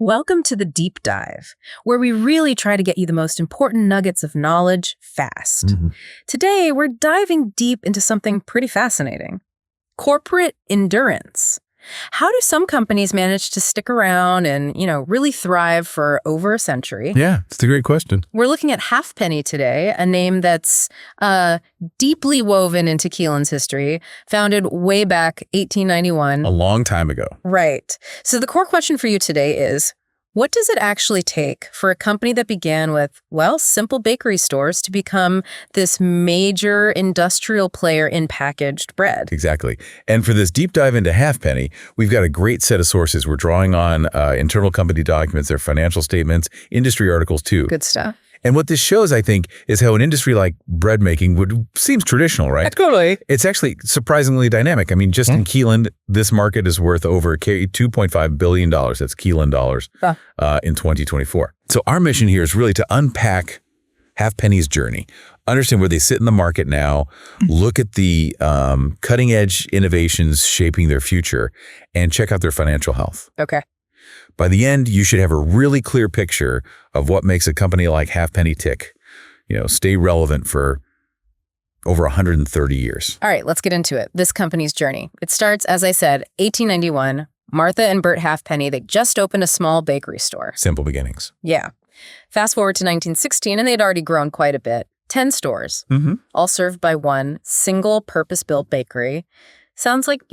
Welcome to the Deep Dive, where we really try to get you the most important nuggets of knowledge fast. Today, we're diving deep into something pretty fascinating. Corporate endurance. How do some companies manage to stick around and, really thrive for over a century? Yeah, it's a great question. We're looking at Halfpenny today, a name that's deeply woven into Keeland's history, founded way back 1891. A long time ago. Right. So the core question for you today is, what does it actually take for a company that began with, simple bakery stores to become this major industrial player in packaged bread? Exactly. And for this deep dive into Halfpenny, we've got a great set of sources. We're drawing on internal company documents, their financial statements, industry articles too. Good stuff. And what this shows, I think, is how an industry like bread making seems traditional, right? Totally. It's actually surprisingly dynamic. I mean, just in Keeland, this market is worth over $2.5 billion. That's Keeland dollars in 2024. So our mission here is really to unpack Halfpenny's journey, understand where they sit in the market now, look at the cutting edge innovations shaping their future, and check out their financial health. Okay. By the end, you should have a really clear picture of what makes a company like Halfpenny tick, stay relevant for over 130 years. All right, let's get into it. This company's journey. It starts, as I said, 1891. Martha and Bert Halfpenny, they just opened a small bakery store. Simple beginnings. Yeah. Fast forward to 1916, and they'd already grown quite a bit. 10 stores, all served by one single purpose-built bakery. Sounds like,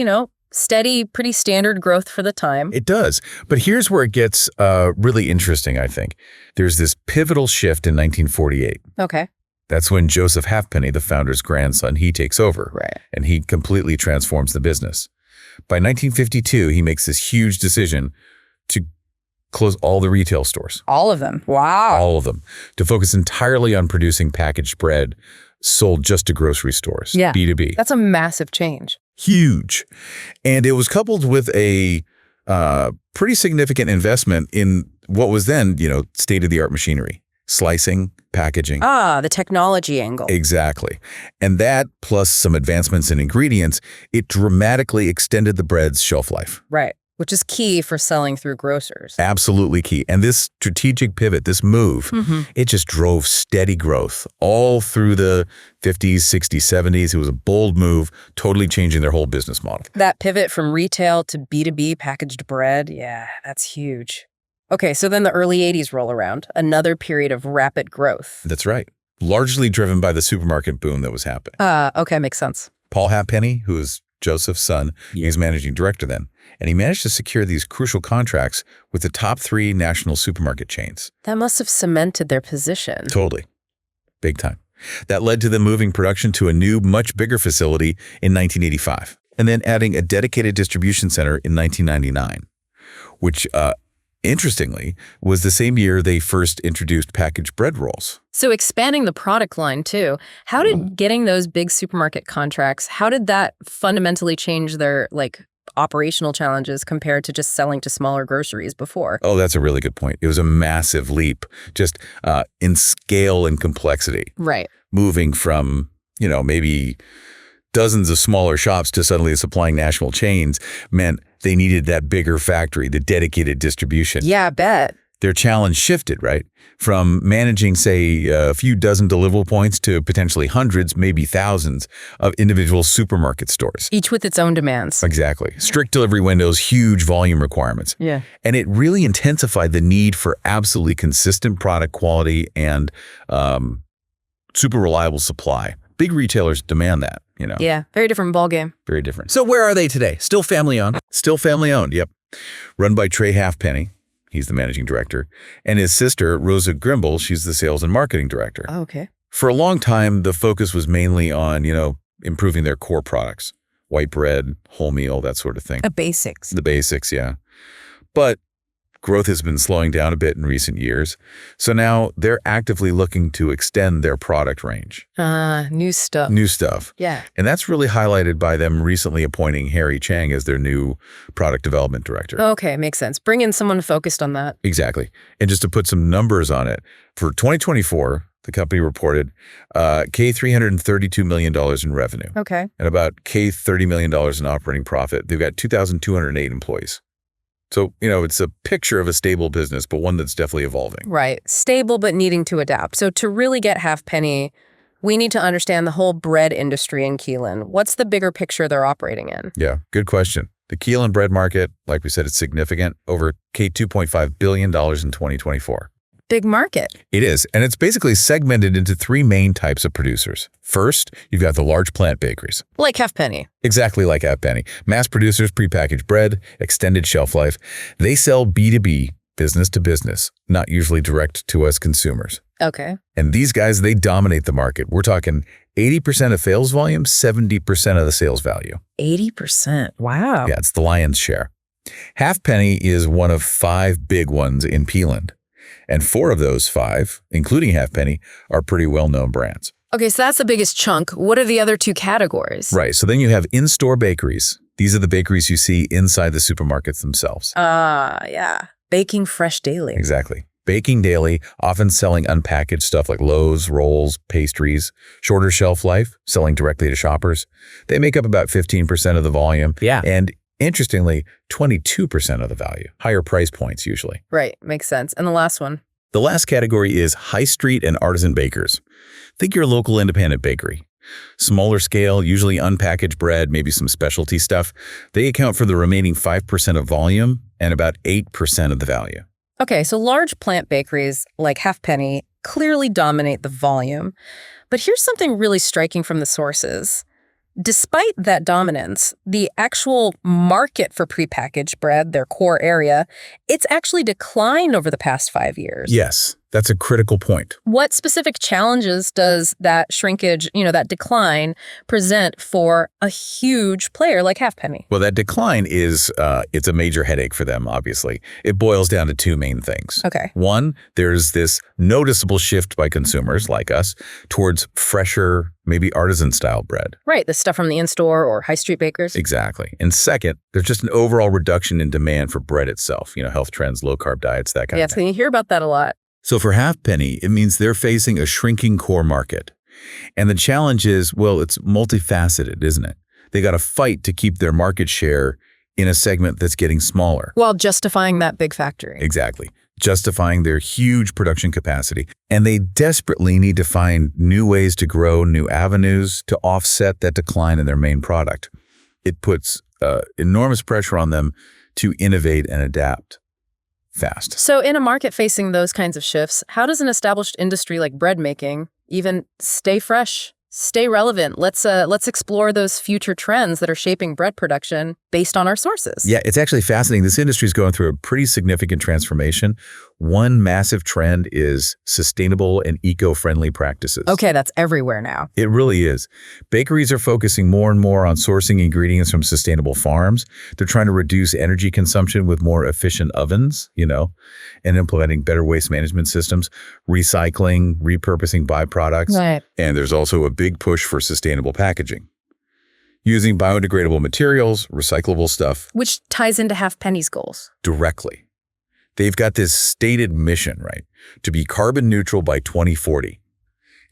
steady, pretty standard growth for the time. It does. But here's where it gets really interesting, I think. There's this pivotal shift in 1948. Okay. That's when Joseph Halfpenny, the founder's grandson, he takes over. Right. And he completely transforms the business. By 1952, he makes this huge decision to close all the retail stores. All of them? Wow. All of them. To focus entirely on producing packaged bread sold just to grocery stores. Yeah. B2B. That's a massive change. Huge. And it was coupled with a pretty significant investment in what was then, state-of-the-art machinery, slicing, packaging. The technology angle. Exactly. And that, plus some advancements in ingredients, it dramatically extended the bread's shelf life. Right. Which is key for selling through grocers. Absolutely key. And this strategic pivot, this move, it just drove steady growth all through the 50s, 60s, 70s. It was a bold move, totally changing their whole business model. That pivot from retail to B2B packaged bread, yeah, that's huge. Okay, so then the early 80s roll around, another period of rapid growth. That's right. Largely driven by the supermarket boom that was happening. Okay, makes sense. Paul Halfpenny, who is Joseph's son, he's managing director then, and he managed to secure these crucial contracts with the top 3 national supermarket chains. That must have cemented their position. Totally. Big time. That led to them moving production to a new, much bigger facility in 1985, and then adding a dedicated distribution center in 1999, which, interestingly, was the same year they first introduced packaged bread rolls. So expanding the product line, too. How did getting those big supermarket contracts, how did that fundamentally change their, operational challenges compared to just selling to smaller groceries before? Oh, that's a really good point. It was a massive leap, just in scale and complexity. Right. Moving from, maybe dozens of smaller shops to suddenly supplying national chains meant they needed that bigger factory, the dedicated distribution. Yeah, I bet. Their challenge shifted, right? From managing, say, a few dozen deliverable points to potentially hundreds, maybe thousands of individual supermarket stores. Each with its own demands. Exactly. Strict delivery windows, huge volume requirements. Yeah. And it really intensified the need for absolutely consistent product quality and super reliable supply. Big retailers demand that, Yeah, very different ballgame. Very different. So where are they today? Still family-owned? Still family-owned, yep. Run by Trey Halfpenny. He's the managing director. And his sister, Rosa Grimble, she's the sales and marketing director. Oh, okay. For a long time, the focus was mainly on, improving their core products. White bread, wholemeal, that sort of thing. The basics. The basics, yeah. But growth has been slowing down a bit in recent years. So now they're actively looking to extend their product range. New stuff. New stuff. Yeah. And that's really highlighted by them recently appointing Harry Chang as their new product development director. Okay, makes sense. Bring in someone focused on that. Exactly. And just to put some numbers on it, for 2024, the company reported $332 million in revenue. Okay. And about $30 million in operating profit. They've got 2,208 employees. So, it's a picture of a stable business, but one that's definitely evolving. Right. Stable, but needing to adapt. So to really get Halfpenny, we need to understand the whole bread industry in Keeland. What's the bigger picture they're operating in? Yeah, good question. The Keeland bread market, like we said, it's significant, over $2.5 billion in 2024. Big market. It is, and it's basically segmented into three main types of producers. First, you've got the large plant bakeries. Like Halfpenny. Exactly like Halfpenny. Mass producers, prepackaged bread, extended shelf life. They sell B2B, business to business, not usually direct to us consumers. Okay. And these guys, they dominate the market. We're talking 80% of sales volume, 70% of the sales value. 80%. Wow. Yeah, it's the lion's share. Halfpenny is one of 5 big ones in Keeland. And 4 of those 5, including Halfpenny, are pretty well-known brands. Okay, so that's the biggest chunk. What are the other 2 categories? Right, so then you have in-store bakeries. These are the bakeries you see inside the supermarkets themselves. Yeah. Baking fresh daily. Exactly. Baking daily, often selling unpackaged stuff like loaves, rolls, pastries, shorter shelf life, selling directly to shoppers. They make up about 15% of the volume. Yeah. And interestingly, 22% of the value. Higher price points usually. Right, makes sense. And the last one? The last category is high street and artisan bakers. Think your local independent bakery. Smaller scale, usually unpackaged bread, maybe some specialty stuff. They account for the remaining 5% of volume and about 8% of the value. Okay, so large plant bakeries like Halfpenny clearly dominate the volume. But here's something really striking from the sources. Despite that dominance, the actual market for prepackaged bread, their core area, it's actually declined over the past 5 years. Yes, that's a critical point. What specific challenges does that shrinkage, that decline, present for a huge player like Halfpenny? Well, that decline is, it's a major headache for them, obviously. It boils down to 2 main things. Okay. One, there's this noticeable shift by consumers like us towards fresher, maybe artisan-style bread. Right, the stuff from the in-store or high street bakers. Exactly. And second, there's just an overall reduction in demand for bread itself, health trends, low-carb diets, that kind of thing. Yeah, so you hear about that a lot. So for Halfpenny, it means they're facing a shrinking core market. And the challenge is, well, it's multifaceted, isn't it? They got to fight to keep their market share in a segment that's getting smaller. While justifying that big factory. Exactly. Justifying their huge production capacity. And they desperately need to find new ways to grow, new avenues to offset that decline in their main product. It puts enormous pressure on them to innovate and adapt fast. So in a market facing those kinds of shifts, how does an established industry like bread making even stay fresh, stay relevant? Let's explore those future trends that are shaping bread production based on our sources. Yeah, it's actually fascinating. This industry is going through a pretty significant transformation. One massive trend is sustainable and eco-friendly practices. Okay, that's everywhere now. It really is. Bakeries are focusing more and more on sourcing ingredients from sustainable farms. They're trying to reduce energy consumption with more efficient ovens, and implementing better waste management systems, recycling, repurposing byproducts. Right. And there's also a big push for sustainable packaging, using biodegradable materials, recyclable stuff. Which ties into Halfpenny's goals. Directly. They've got this stated mission, right, to be carbon neutral by 2040.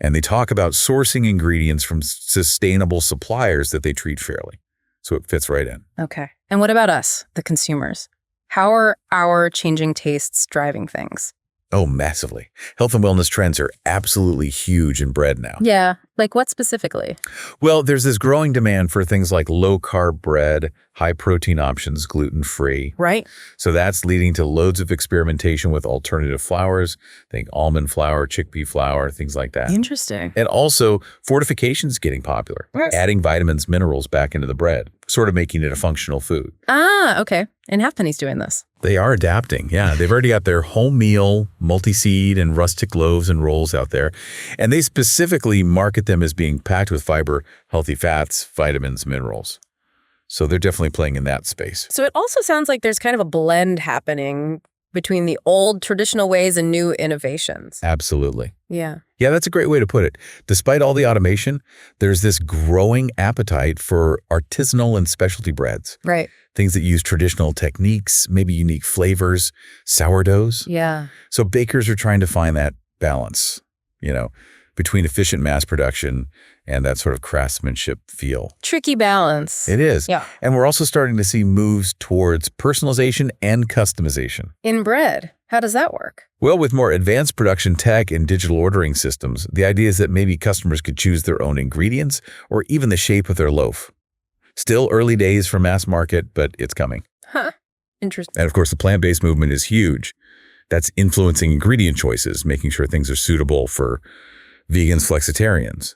And they talk about sourcing ingredients from sustainable suppliers that they treat fairly. So it fits right in. Okay. And what about us, the consumers? How are our changing tastes driving things? Oh, massively. Health and wellness trends are absolutely huge in bread now. Yeah. Like what specifically? Well, there's this growing demand for things like low-carb bread, high-protein options, gluten-free. Right. So that's leading to loads of experimentation with alternative flours. Think almond flour, chickpea flour, things like that. Interesting. And also, fortification's getting popular. Yes. Adding vitamins, minerals back into the bread, sort of making it a functional food. Ah, okay. And Halfpenny's doing this. They are adapting, yeah. They've already got their home meal, multi-seed, and rustic loaves and rolls out there. And they specifically market them as being packed with fiber, healthy fats, vitamins, minerals. So they're definitely playing in that space. So it also sounds like there's kind of a blend happening between the old traditional ways and new innovations. Absolutely. Yeah. Yeah, that's a great way to put it. Despite all the automation, there's this growing appetite for artisanal and specialty breads. Right. Things that use traditional techniques, maybe unique flavors, sourdoughs. Yeah. So bakers are trying to find that balance, between efficient mass production and that sort of craftsmanship feel. Tricky balance. It is. Yeah. And we're also starting to see moves towards personalization and customization. In bread, how does that work? Well, with more advanced production tech and digital ordering systems, the idea is that maybe customers could choose their own ingredients or even the shape of their loaf. Still early days for mass market, but it's coming. Huh. Interesting. And of course, the plant-based movement is huge. That's influencing ingredient choices, making sure things are suitable for vegans, flexitarians,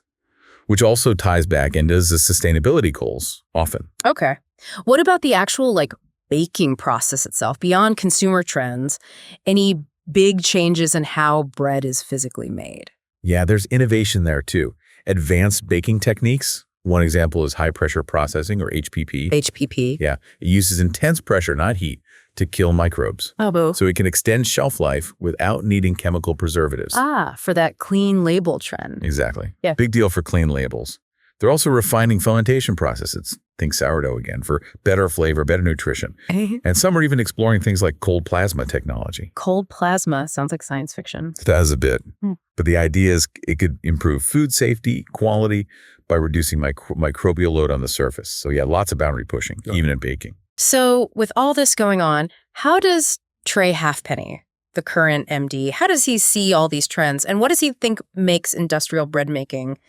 which also ties back into the sustainability goals often. Okay. What about the actual baking process itself, beyond consumer trends? Any big changes in how bread is physically made? Yeah, there's innovation there too. Advanced baking techniques. One example is high pressure processing, or HPP. HPP. Yeah, it uses intense pressure, not heat, to kill microbes. Oh, boo. So it can extend shelf life without needing chemical preservatives. For that clean label trend. Exactly. Yeah. Big deal for clean labels. They're also refining fermentation processes. Think sourdough again, for better flavor, better nutrition. And some are even exploring things like cold plasma technology. Cold plasma sounds like science fiction. It does a bit. But the idea is it could improve food safety, quality, by reducing microbial load on the surface. So yeah, lots of boundary pushing, even in baking. So with all this going on, how does Trey Halfpenny, the current MD, how does he see all these trends? And what does he think makes industrial bread making,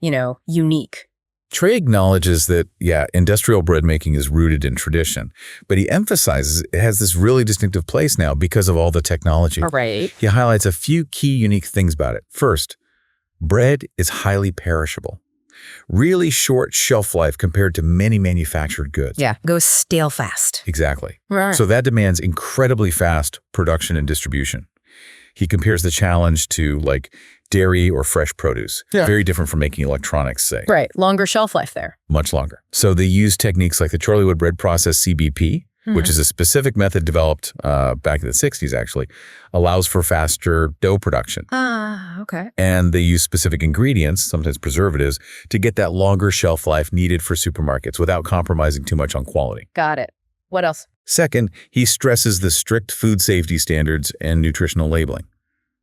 unique? Trey acknowledges that, industrial bread making is rooted in tradition, but he emphasizes it has this really distinctive place now because of all the technology. All right. He highlights a few key unique things about it. First, bread is highly perishable. Really short shelf life compared to many manufactured goods. Yeah, goes stale fast. Exactly. Right. So that demands incredibly fast production and distribution. He compares the challenge to dairy or fresh produce. Yeah. Very different from making electronics, say. Right, longer shelf life there. Much longer. So they use techniques like the Charliewood bread process, CBP, which is a specific method developed back in the 60s, actually, allows for faster dough production. Okay. And they use specific ingredients, sometimes preservatives, to get that longer shelf life needed for supermarkets without compromising too much on quality. Got it. What else? Second, he stresses the strict food safety standards and nutritional labeling.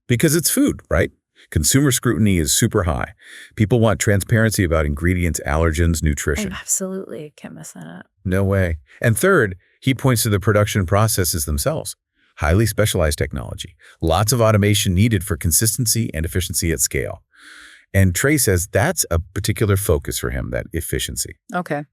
Because it's food, right? Consumer scrutiny is super high. People want transparency about ingredients, allergens, nutrition. Absolutely. Can't mess that up. No way. And third, he points to the production processes themselves. Highly specialized technology. Lots of automation needed for consistency and efficiency at scale. And Trey says that's a particular focus for him, that efficiency. Okay.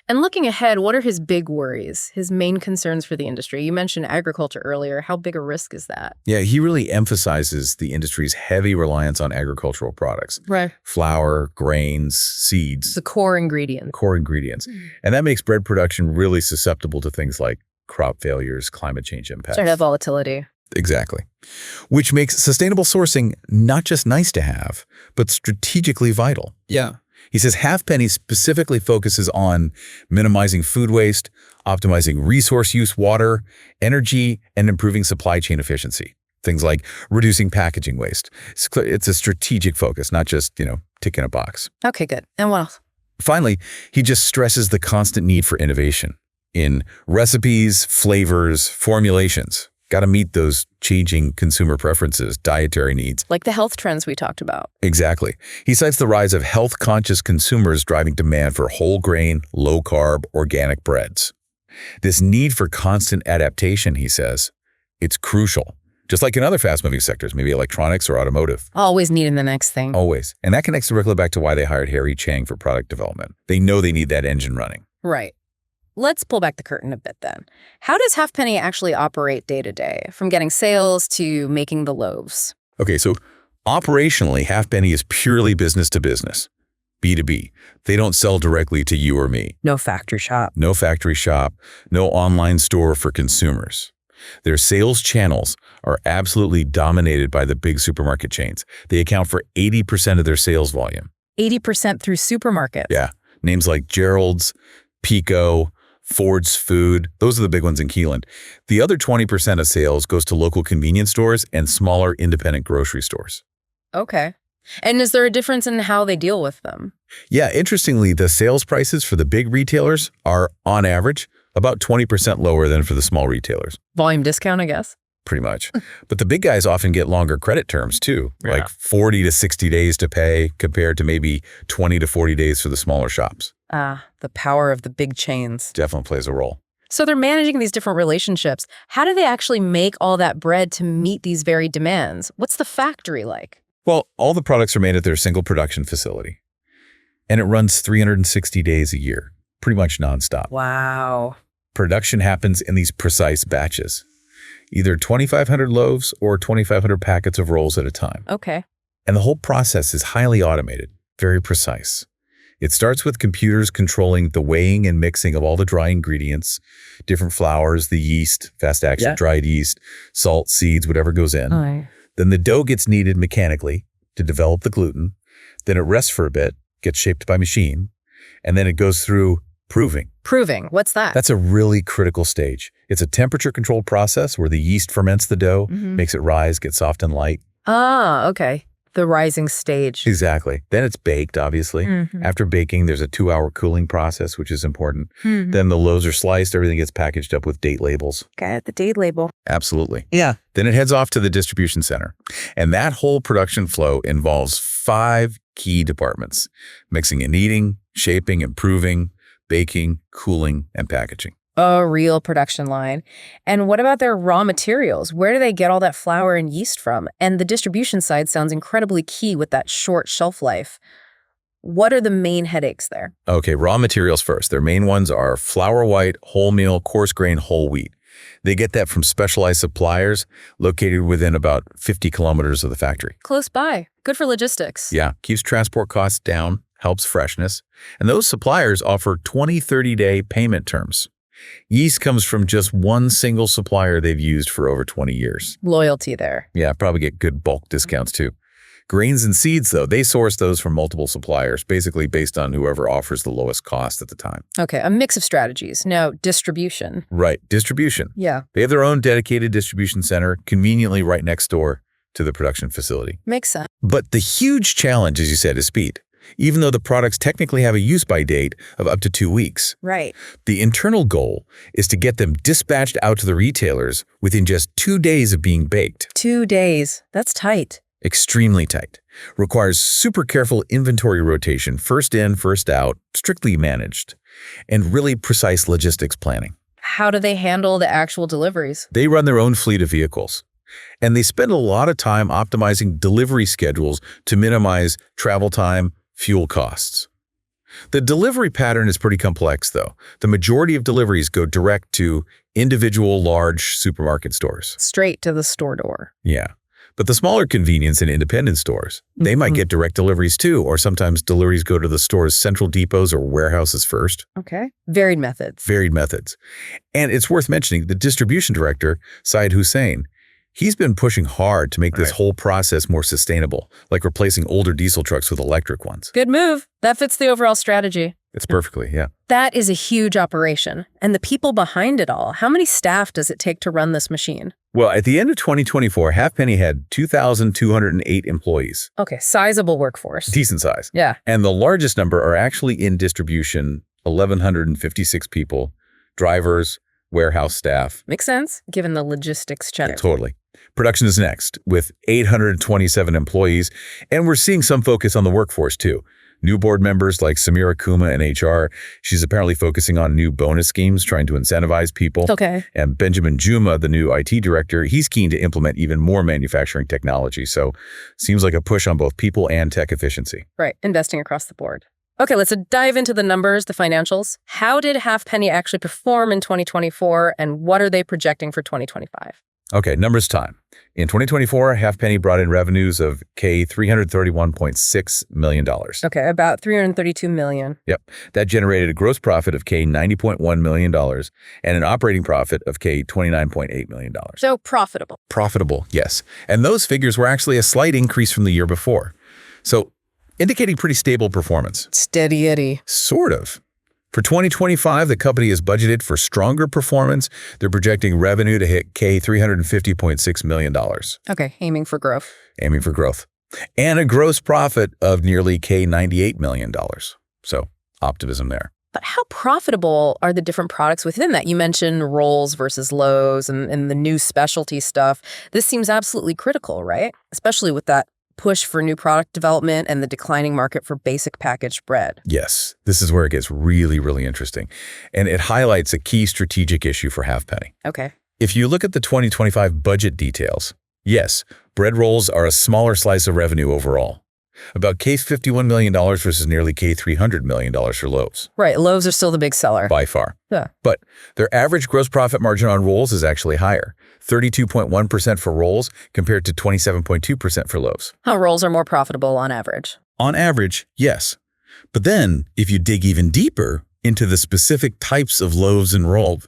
And looking ahead, what are his big worries, his main concerns for the industry? You mentioned agriculture earlier. How big a risk is that? Yeah, he really emphasizes the industry's heavy reliance on agricultural products. Right. Flour, grains, seeds. The core ingredients. Core ingredients. And that makes bread production really susceptible to things like crop failures, climate change impacts. Sort of volatility. Exactly. Which makes sustainable sourcing not just nice to have, but strategically vital. Yeah. He says Halfpenny specifically focuses on minimizing food waste, optimizing resource use, water, energy, and improving supply chain efficiency. Things like reducing packaging waste. It's a strategic focus, not just, ticking a box. Okay, good. And what else? Finally, he just stresses the constant need for innovation in recipes, flavors, formulations. Got to meet those changing consumer preferences, dietary needs. Like the health trends we talked about. Exactly. He cites the rise of health-conscious consumers driving demand for whole grain, low-carb, organic breads. This need for constant adaptation, he says, it's crucial. Just like in other fast-moving sectors, maybe electronics or automotive. Always needing the next thing. Always. And that connects directly back to why they hired Harry Chang for product development. They know they need that engine running. Right. Let's pull back the curtain a bit then. How does Halfpenny actually operate day to day, from getting sales to making the loaves? Okay, so operationally, Halfpenny is purely business to business, B2B. They don't sell directly to you or me. No factory shop. No factory shop, no online store for consumers. Their sales channels are absolutely dominated by the big supermarket chains. They account for 80% of their sales volume. 80% through supermarkets. Yeah, names like Gerald's, Pico, Ford's Food, those are the big ones in Keeland. The other 20% of sales goes to local convenience stores and smaller independent grocery stores. Okay. And is there a difference in how they deal with them? Yeah, interestingly, the sales prices for the big retailers are, on average, about 20% lower than for the small retailers. Volume discount, I guess? pretty much. But the big guys often get longer credit terms too, like 40 to 60 days to pay compared to maybe 20 to 40 days for the smaller shops. The power of the big chains. Definitely plays a role. So they're managing these different relationships. How do they actually make all that bread to meet these varied demands? What's the factory like? Well, all the products are made at their single production facility, and it runs 360 days a year, pretty much nonstop. Wow. Production happens in these precise batches, either 2,500 loaves or 2,500 packets of rolls at a time. Okay. And the whole process is highly automated, very precise. It starts with computers controlling the weighing and mixing of all the dry ingredients, different flours, the yeast, fast action dried yeast, salt, seeds, whatever goes in. Right. Then the dough gets kneaded mechanically to develop the gluten. Then it rests for a bit, gets shaped by machine, and then it goes through proving. Proving? What's that? That's a really critical stage. It's a temperature-controlled process where the yeast ferments the dough, makes it rise, get soft and light. Okay. The rising stage. Exactly. Then it's baked, obviously. After baking, there's a 2-hour cooling process, which is important. Then the loaves are sliced. Everything gets packaged up with date labels. Got the date label. Absolutely. Yeah. Then it heads off to the distribution center. And that whole production flow involves 5 key departments: mixing and kneading, shaping and proving, baking, cooling, and packaging. A real production line. And what about their raw materials? Where do they get all that flour and yeast from? And the distribution side sounds incredibly key with that short shelf life. What are the main headaches there? Okay, raw materials first. Their main ones are flour white, wholemeal, coarse grain, whole wheat. They get that from specialized suppliers located within about 50 kilometers of the factory. Close by. Good for logistics. Yeah, keeps transport costs down, helps freshness. And those suppliers offer 20-30-day payment terms. Yeast comes from just one single supplier they've used for over 20 years. Loyalty there. Yeah, probably get good bulk discounts too. Grains and seeds, though, they source those from multiple suppliers, basically based on whoever offers the lowest cost at the time. Okay, a mix of strategies. Now, distribution. Right, distribution. Yeah. They have their own dedicated distribution center, conveniently right next door to the production facility. Makes sense. But the huge challenge, as you said, is speed. Even though the products technically have a use-by date of up to 2 weeks. Right. The internal goal is to get them dispatched out to the retailers within just 2 days of being baked. 2 days. That's tight. Extremely tight. Requires super careful inventory rotation, first in, first out, strictly managed, and really precise logistics planning. How do they handle the actual deliveries? They run their own fleet of vehicles. And they spend a lot of time optimizing delivery schedules to minimize travel time, fuel costs. The delivery pattern is pretty complex, though. The majority of deliveries go direct to individual large supermarket stores. Straight to the store door. Yeah. But the smaller convenience and independent stores, they might get direct deliveries too, or sometimes deliveries go to the store's central depots or warehouses first. Okay. Varied methods. Varied methods. And it's worth mentioning the distribution director, Syed Hussein, he's been pushing hard to make this whole process more sustainable, like replacing older diesel trucks with electric ones. Good move. That fits the overall strategy. It's perfectly, yeah. That is a huge operation. And the people behind it all, how many staff does it take to run this machine? Well, at the end of 2024, Halfpenny had 2,208 employees. Okay, sizable workforce. Decent size. Yeah. And the largest number are actually in distribution, 1,156 people, drivers, warehouse staff. Makes sense, given the logistics challenge. Totally. Production is next, with 827 employees, and we're seeing some focus on the workforce, too. New board members like Samira Kuma in HR. She's apparently focusing on new bonus schemes, trying to incentivize people. Okay. And Benjamin Juma, the new IT director, he's keen to implement even more manufacturing technology. So seems like a push on both people and tech efficiency. Right, investing across the board. Okay, let's dive into the numbers, the financials. How did Halfpenny actually perform in 2024, and what are they projecting for 2025? Okay, numbers time. In 2024, Halfpenny brought in revenues of $331.6 million. Okay, about $332 million. Yep. That generated a gross profit of $90.1 million and an operating profit of $29.8 million. So profitable. Profitable, yes. And those figures were actually a slight increase from the year before. So indicating pretty stable performance. Steady Eddie. Sort of. For 2025, the company is budgeted for stronger performance. They're projecting revenue to hit $350.6 million. Okay, aiming for growth. Aiming for growth. And a gross profit of nearly $98 million. So optimism there. But how profitable are the different products within that? You mentioned rolls versus loaves and the new specialty stuff. This seems absolutely critical, right? Especially with that push for new product development and the declining market for basic packaged bread. Yes, this is where it gets really, really interesting. And it highlights a key strategic issue for Halfpenny. Okay. If you look at the 2025 budget details, yes, bread rolls are a smaller slice of revenue overall. About $51 million versus nearly $300 million for loaves. Right, loaves are still the big seller. By far. Yeah. But their average gross profit margin on rolls is actually higher, 32.1% for rolls compared to 27.2% for loaves. How rolls are more profitable on average? On average, yes. But then, if you dig even deeper into the specific types of loaves and rolls,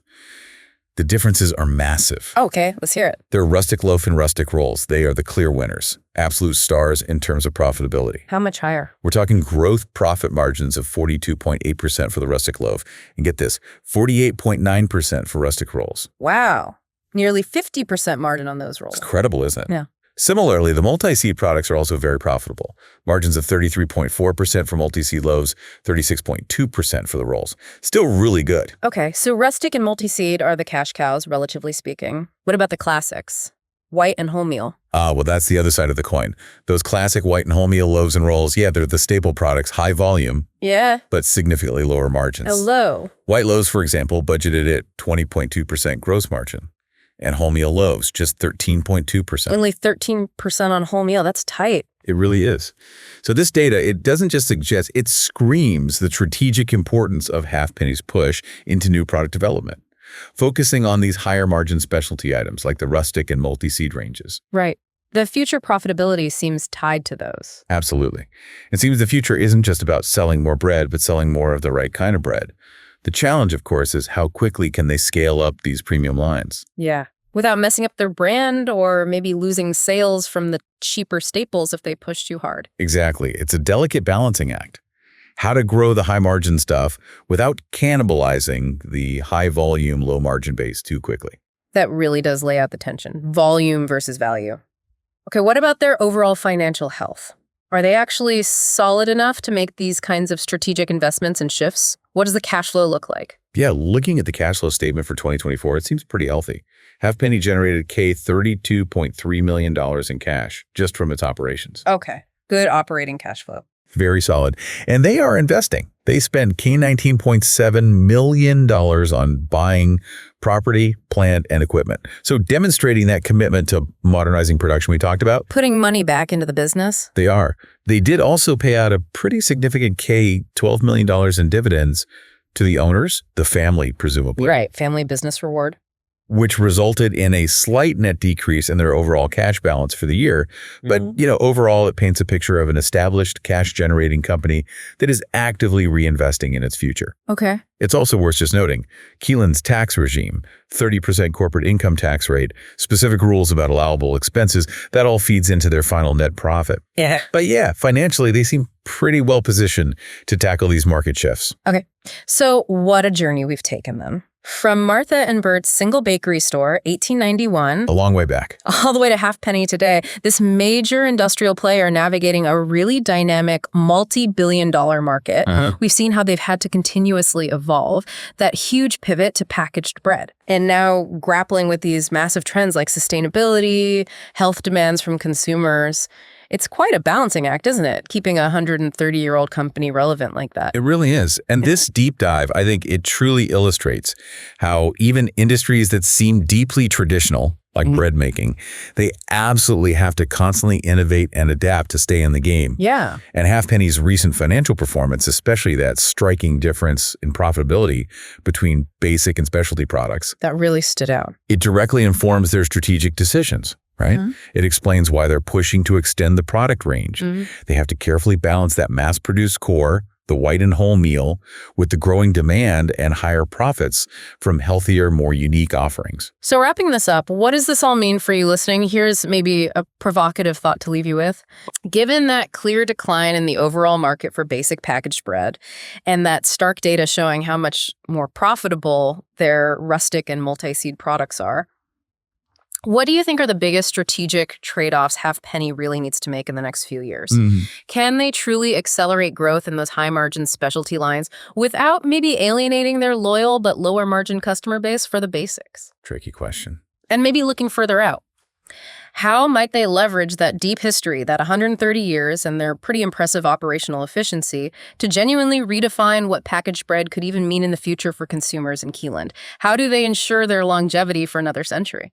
the differences are massive. Okay, let's hear it. They're rustic loaf and rustic rolls. They are the clear winners, absolute stars in terms of profitability. How much higher? We're talking growth profit margins of 42.8% for the rustic loaf. And get this, 48.9% for rustic rolls. Wow. Nearly 50% margin on those rolls. It's incredible, isn't it? Yeah. Similarly, the multi-seed products are also very profitable. Margins of 33.4% for multi-seed loaves, 36.2% for the rolls. Still really good. Okay, so rustic and multi-seed are the cash cows, relatively speaking. What about the classics? White and wholemeal. Well, that's the other side of the coin. Those classic white and wholemeal loaves and rolls, yeah, they're the staple products, high volume, Yeah. but significantly lower margins. Hello. White loaves, for example, budgeted at 20.2% gross margin. And wholemeal loaves, just 13.2%. Only 13% on wholemeal. That's tight. It really is. So this data, it doesn't just suggest, it screams the strategic importance of Halfpenny's push into new product development, focusing on these higher margin specialty items like the rustic and multi-seed ranges. Right. The future profitability seems tied to those. Absolutely. It seems the future isn't just about selling more bread, but selling more of the right kind of bread. The challenge, of course, is how quickly can they scale up these premium lines? Yeah. Without messing up their brand or maybe losing sales from the cheaper staples if they push too hard. Exactly. It's a delicate balancing act. How to grow the high-margin stuff without cannibalizing the high-volume, low-margin base too quickly. That really does lay out the tension. Volume versus value. Okay, what about their overall financial health? Are they actually solid enough to make these kinds of strategic investments and shifts? What does the cash flow look like? Yeah, looking at the cash flow statement for 2024, it seems pretty healthy. Halfpenny generated $32.3 million in cash just from its operations. Okay, good operating cash flow. Very solid. And they are investing. They spend $19.7 million on buying property, plant, and equipment. So demonstrating that commitment to modernizing production we talked about. Putting money back into the business? They are. They did also pay out a pretty significant $12 million in dividends to the owners, the family, presumably. Right, family business reward. Which resulted in a slight net decrease in their overall cash balance for the year. But, overall, it paints a picture of an established cash-generating company that is actively reinvesting in its future. Okay. It's also worth just noting, Keeland's tax regime, 30% corporate income tax rate, specific rules about allowable expenses, that all feeds into their final net profit. Yeah. But yeah, financially, they seem pretty well positioned to tackle these market shifts. Okay. So what a journey we've taken then. From Martha and Bert's single bakery store, 1891, A long way back. all the way to Halfpenny today, this major industrial player navigating a really dynamic multi-billion-dollar market. We've seen how they've had to continuously evolve, that huge pivot to packaged bread. And now grappling with these massive trends like sustainability, health demands from consumers. It's quite a balancing act, isn't it? Keeping a 130-year-old company relevant like that. It really is. And this deep dive, I think it truly illustrates how even industries that seem deeply traditional, like bread making, they absolutely have to constantly innovate and adapt to stay in the game. Yeah. And Halfpenny's recent financial performance, especially that striking difference in profitability between basic and specialty products, That really stood out. it directly informs their strategic decisions. Right? It explains why they're pushing to extend the product range. They have to carefully balance that mass-produced core, the white and wholemeal, with the growing demand and higher profits from healthier, more unique offerings. So wrapping this up, what does this all mean for you listening? Here's maybe a provocative thought to leave you with. Given that clear decline in the overall market for basic packaged bread and that stark data showing how much more profitable their rustic and multi-seed products are, What do you think are the biggest strategic trade-offs Halfpenny really needs to make in the next few years? Can they truly accelerate growth in those high-margin specialty lines without maybe alienating their loyal but lower-margin customer base for the basics? Tricky question. And maybe looking further out. How might they leverage that deep history, that 130 years, and their pretty impressive operational efficiency to genuinely redefine what packaged bread could even mean in the future for consumers in Keeland? How do they ensure their longevity for another century?